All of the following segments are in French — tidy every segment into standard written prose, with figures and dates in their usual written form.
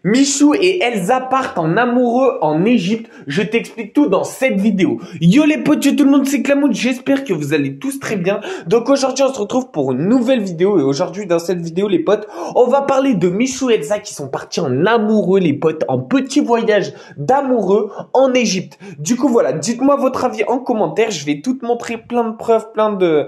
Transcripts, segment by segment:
Michou et Elsa partent en amoureux en Égypte. Je t'explique tout dans cette vidéo. Yo les potes, tout le monde, c'est Clamoud. J'espère que vous allez tous très bien. Donc aujourd'hui, on se retrouve pour une nouvelle vidéo. Et aujourd'hui, dans cette vidéo, les potes, on va parler de Michou et Elsa qui sont partis en amoureux, les potes, en petit voyage d'amoureux en Égypte. Du coup, voilà, dites-moi votre avis en commentaire. Je vais tout te montrer plein de preuves, plein de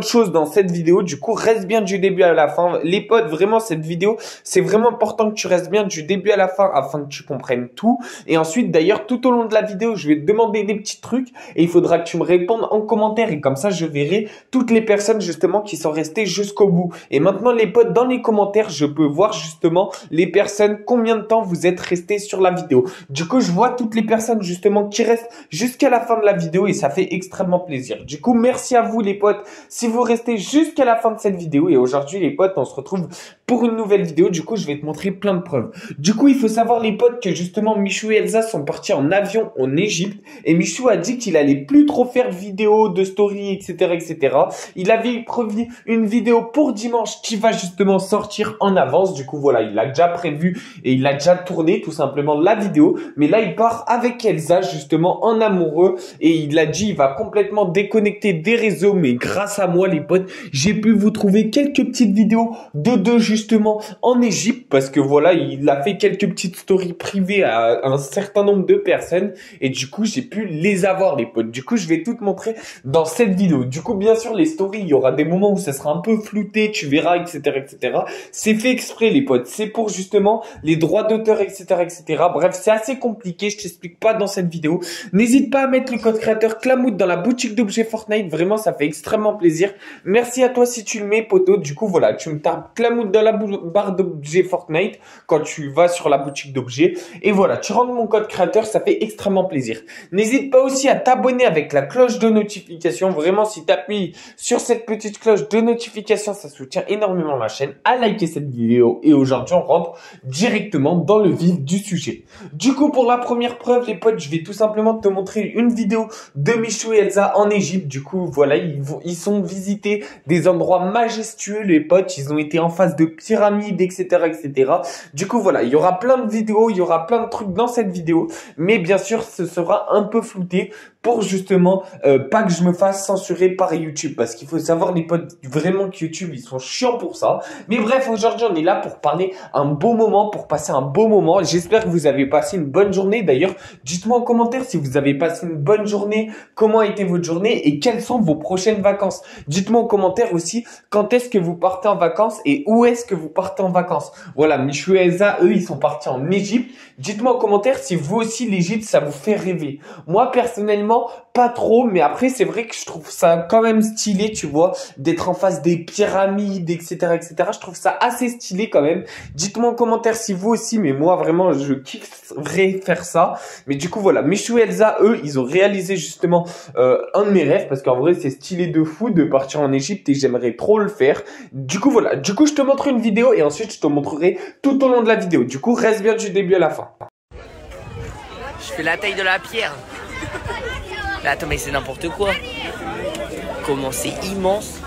choses dans cette vidéo. Du coup, reste bien du début à la fin. Les potes, vraiment, cette vidéo, c'est vraiment important que tu restes bien du début à la fin afin que tu comprennes tout. Et ensuite, d'ailleurs, tout au long de la vidéo, je vais te demander des petits trucs et il faudra que tu me répondes en commentaire et comme ça, je verrai toutes les personnes justement qui sont restées jusqu'au bout. Et maintenant, les potes, dans les commentaires, je peux voir justement les personnes, combien de temps vous êtes restés sur la vidéo. Du coup, je vois toutes les personnes justement qui restent jusqu'à la fin de la vidéo et ça fait extrêmement plaisir. Du coup, merci à vous les potes si vous restez jusqu'à la fin de cette vidéo. Et aujourd'hui, les potes, on se retrouve pour une nouvelle vidéo. Du coup, je vais te montrer plein de preuves. Du coup, il faut savoir les potes que justement Michou et Elsa sont partis en avion en Égypte et Michou a dit qu'il allait plus trop faire de vidéos, de stories, etc., etc. Il avait prévu une vidéo pour dimanche qui va justement sortir en avance. Du coup, voilà, il a déjà prévu et il a déjà tourné tout simplement la vidéo. Mais là, il part avec Elsa justement en amoureux et il a dit il va complètement déconnecter des réseaux. Mais grâce à moi, les potes, j'ai pu vous trouver quelques petites vidéos de deux justement en Égypte parce que voilà, il a fait quelques petites stories privées à un certain nombre de personnes et du coup, j'ai pu les avoir les potes. Du coup, je vais tout te montrer dans cette vidéo. Du coup, bien sûr, les stories, il y aura des moments où ça sera un peu flouté, tu verras, etc., etc. C'est fait exprès, les potes. C'est pour justement les droits d'auteur, etc., etc. Bref, c'est assez compliqué. Je t'explique pas dans cette vidéo. N'hésite pas à mettre le code créateur Clamoud dans la boutique d'objets Fortnite. Vraiment, ça fait extrêmement plaisir. Merci à toi si tu le mets, poteau. Du coup, voilà, tu me tapes Clamoud dans la barre d'objets Fortnite quand tu vas sur la boutique d'objets. Et voilà, tu rentres mon code créateur, ça fait extrêmement plaisir. N'hésite pas aussi à t'abonner avec la cloche de notification. Vraiment, si tu appuies sur cette petite cloche de notification, ça soutient énormément la chaîne. À liker cette vidéo. Et aujourd'hui, on rentre directement dans le vif du sujet. Du coup, pour la première preuve, les potes, je vais tout simplement te montrer une vidéo de Michou et Elsa en Égypte. Du coup, voilà, ils sont visités des endroits majestueux, les potes. Ils ont été en face de pyramides, etc., etc. Du coup, voilà, il y aura plein de vidéos, il y aura plein de trucs dans cette vidéo. Mais bien sûr, ce sera un peu flouté pour justement pas que je me fasse censurer par YouTube. Parce qu'il faut savoir, les potes, vraiment que YouTube, ils sont chiants pour ça. Mais bref, aujourd'hui, on est là pour parler un beau moment, pour passer un beau moment. J'espère que vous avez passé une bonne journée. D'ailleurs, dites-moi en commentaire si vous avez passé une bonne journée, comment a été votre journée et quelles sont vos prochaines vacances. Dites-moi en commentaire aussi quand est-ce que vous partez en vacances et où est-ce que vous partez en vacances. Voilà, Michou et Elsa, eux, ils sont partis en Égypte. Dites-moi en commentaire si vous aussi, l'Égypte, ça vous fait rêver. Moi, personnellement, pas trop, mais après, c'est vrai que je trouve ça quand même stylé, tu vois, d'être en face des pyramides, etc., etc. Je trouve ça assez stylé quand même. Dites-moi en commentaire si vous aussi, mais moi, vraiment, je kifferais faire ça. Mais du coup, voilà, Michou et Elsa, eux, ils ont réalisé justement un de mes rêves, parce qu'en vrai, c'est stylé de fou de partir en Égypte et j'aimerais trop le faire. Du coup, voilà. Du coup, je te montre une vidéo et ensuite, je te montrerai tout au long de la vidéo. Du coup, reste bien du début à la fin. Je fais la taille de la pierre. Mais attends, mais c'est n'importe quoi. Comment c'est immense.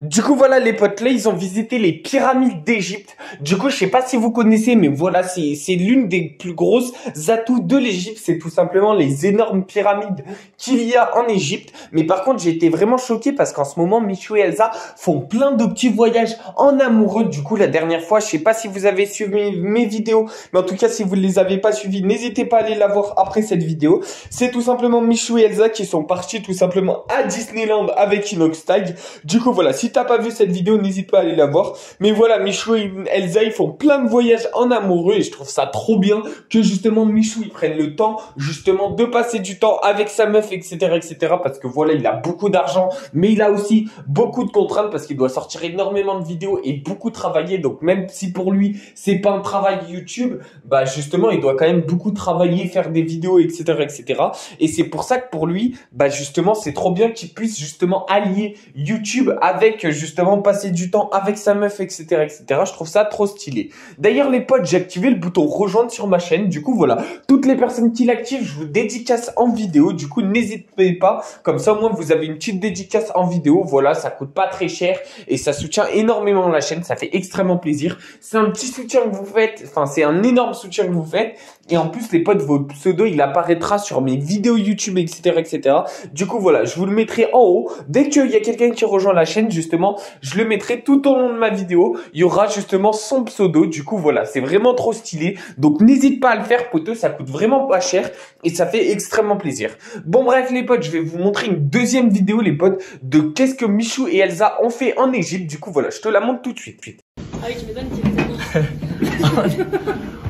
Du coup, voilà les potes, là, ils ont visité les pyramides d'Égypte. Du coup, je sais pas si vous connaissez, mais voilà, c'est l'une des plus grosses atouts de l'Égypte. C'est tout simplement les énormes pyramides qu'il y a en Égypte. Mais par contre, j'ai été vraiment choqué parce qu'en ce moment, Michou et Elsa font plein de petits voyages en amoureux. Du coup, la dernière fois, je sais pas si vous avez suivi mes vidéos, mais en tout cas, si vous ne les avez pas suivies, n'hésitez pas à aller la voir après cette vidéo. C'est tout simplement Michou et Elsa qui sont partis tout simplement à Disneyland avec Inoxtag. Du coup, voilà, si t'as pas vu cette vidéo, n'hésite pas à aller la voir. Mais voilà, Michou et Elsa, ils font plein de voyages en amoureux et je trouve ça trop bien que justement Michou, il prenne le temps justement de passer du temps avec sa meuf, etc., etc. Parce que voilà, il a beaucoup d'argent, mais il a aussi beaucoup de contraintes parce qu'il doit sortir énormément de vidéos et beaucoup travailler. Donc même si pour lui, c'est pas un travail YouTube, bah justement, il doit quand même beaucoup travailler, faire des vidéos, etc., etc. Et c'est pour ça que pour lui, bah justement, c'est trop bien qu'il puisse justement allier YouTube avec avec justement passer du temps avec sa meuf, etc., etc. Je trouve ça trop stylé. D'ailleurs les potes, j'ai activé le bouton rejoindre sur ma chaîne. Du coup voilà, toutes les personnes qui l'activent, je vous dédicace en vidéo. Du coup n'hésitez pas, comme ça au moins vous avez une petite dédicace en vidéo. Voilà, ça coûte pas très cher et ça soutient énormément la chaîne. Ça fait extrêmement plaisir. C'est un petit soutien que vous faites, enfin c'est un énorme soutien que vous faites. Et en plus les potes, votre pseudo il apparaîtra sur mes vidéos YouTube, etc., etc. Du coup voilà, je vous le mettrai en haut. Dès qu'il y a quelqu'un qui rejoint la chaîne, justement, je le mettrai tout au long de ma vidéo. Il y aura justement son pseudo. Du coup voilà, c'est vraiment trop stylé. Donc n'hésite pas à le faire, poteau, ça coûte vraiment pas cher et ça fait extrêmement plaisir. Bon bref les potes, je vais vous montrer une deuxième vidéo les potes de qu'est-ce que Michou et Elsa ont fait en Égypte. Du coup voilà, je te la montre tout de suite. Ah oui, tu m'étonnes qu'il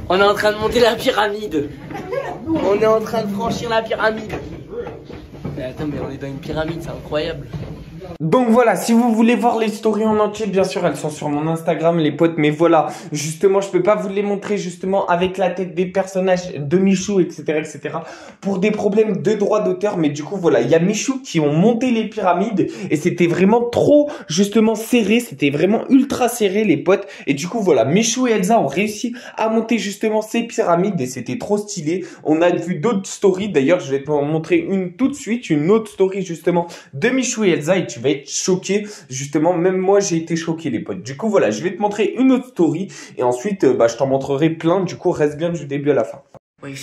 On est en train de monter la pyramide. On est en train de franchir la pyramide. Mais attends, mais on est dans une pyramide, c'est incroyable. Donc voilà, si vous voulez voir les stories en entier, bien sûr, elles sont sur mon Instagram, les potes. Mais voilà, justement, je peux pas vous les montrer justement avec la tête des personnages de Michou, etc., etc. pour des problèmes de droit d'auteur. Mais du coup, voilà, il y a Michou qui ont monté les pyramides et c'était vraiment trop justement serré. C'était vraiment ultra serré, les potes. Et du coup, voilà, Michou et Elsa ont réussi à monter justement ces pyramides et c'était trop stylé. On a vu d'autres stories. D'ailleurs, je vais te montrer une tout de suite, une autre story justement de Michou et Elsa et tu vas être choqué. Justement, même moi, j'ai été choqué, les potes. Du coup, voilà, je vais te montrer une autre story et ensuite, je t'en montrerai plein. Du coup, reste bien du début à la fin. Oui.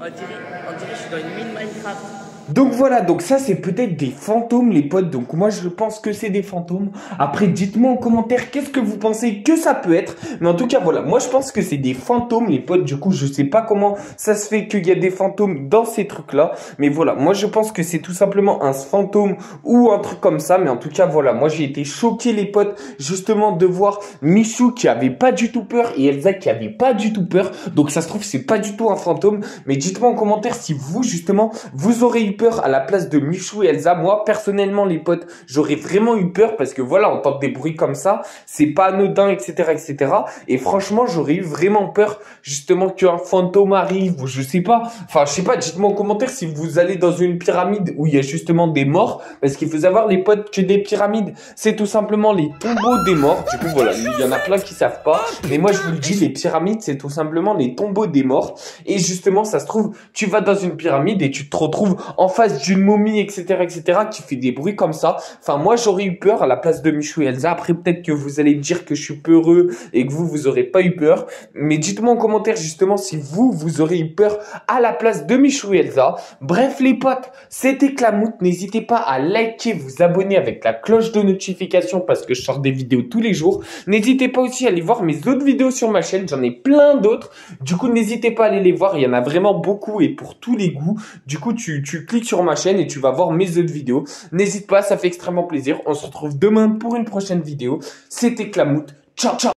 On dirait que je suis dans une mine Minecraft. Donc voilà, donc ça c'est peut-être des fantômes les potes, donc moi je pense que c'est des fantômes. Après dites-moi en commentaire qu'est-ce que vous pensez que ça peut être. Mais en tout cas voilà, moi je pense que c'est des fantômes les potes. Du coup je sais pas comment ça se fait qu'il y a des fantômes dans ces trucs là. Mais voilà, moi je pense que c'est tout simplement un fantôme ou un truc comme ça. Mais en tout cas voilà, moi j'ai été choqué les potes justement de voir Michou qui avait pas du tout peur et Elsa qui avait pas du tout peur. Donc ça se trouve c'est pas du tout un fantôme. Mais dites-moi en commentaire si vous justement vous aurez eu peur à la place de Michou et Elsa. Moi personnellement les potes, j'aurais vraiment eu peur parce que voilà, entendre des bruits comme ça, c'est pas anodin, etc., etc. Et franchement j'aurais eu vraiment peur justement qu'un fantôme arrive ou je sais pas. Enfin je sais pas, dites-moi en commentaire si vous allez dans une pyramide où il y a justement des morts, parce qu'il faut savoir les potes que des pyramides c'est tout simplement les tombeaux des morts. Du coup voilà, il y en a plein qui savent pas, mais moi je vous le dis, les pyramides c'est tout simplement les tombeaux des morts. Et justement ça se trouve, tu vas dans une pyramide et tu te retrouves en face d'une momie, etc., etc., qui fait des bruits comme ça. Enfin, moi, j'aurais eu peur à la place de Michou et Elsa. Après, peut-être que vous allez me dire que je suis peureux et que vous aurez pas eu peur. Mais dites-moi en commentaire, justement, si vous aurez eu peur à la place de Michou et Elsa. Bref, les potes, c'était Clamoute. N'hésitez pas à liker, vous abonner avec la cloche de notification parce que je sors des vidéos tous les jours. N'hésitez pas aussi à aller voir mes autres vidéos sur ma chaîne. J'en ai plein d'autres. Du coup, n'hésitez pas à aller les voir. Il y en a vraiment beaucoup et pour tous les goûts. Du coup, tu cliques sur ma chaîne et tu vas voir mes autres vidéos. N'hésite pas, ça fait extrêmement plaisir. On se retrouve demain pour une prochaine vidéo. C'était Clamoute. Ciao, ciao.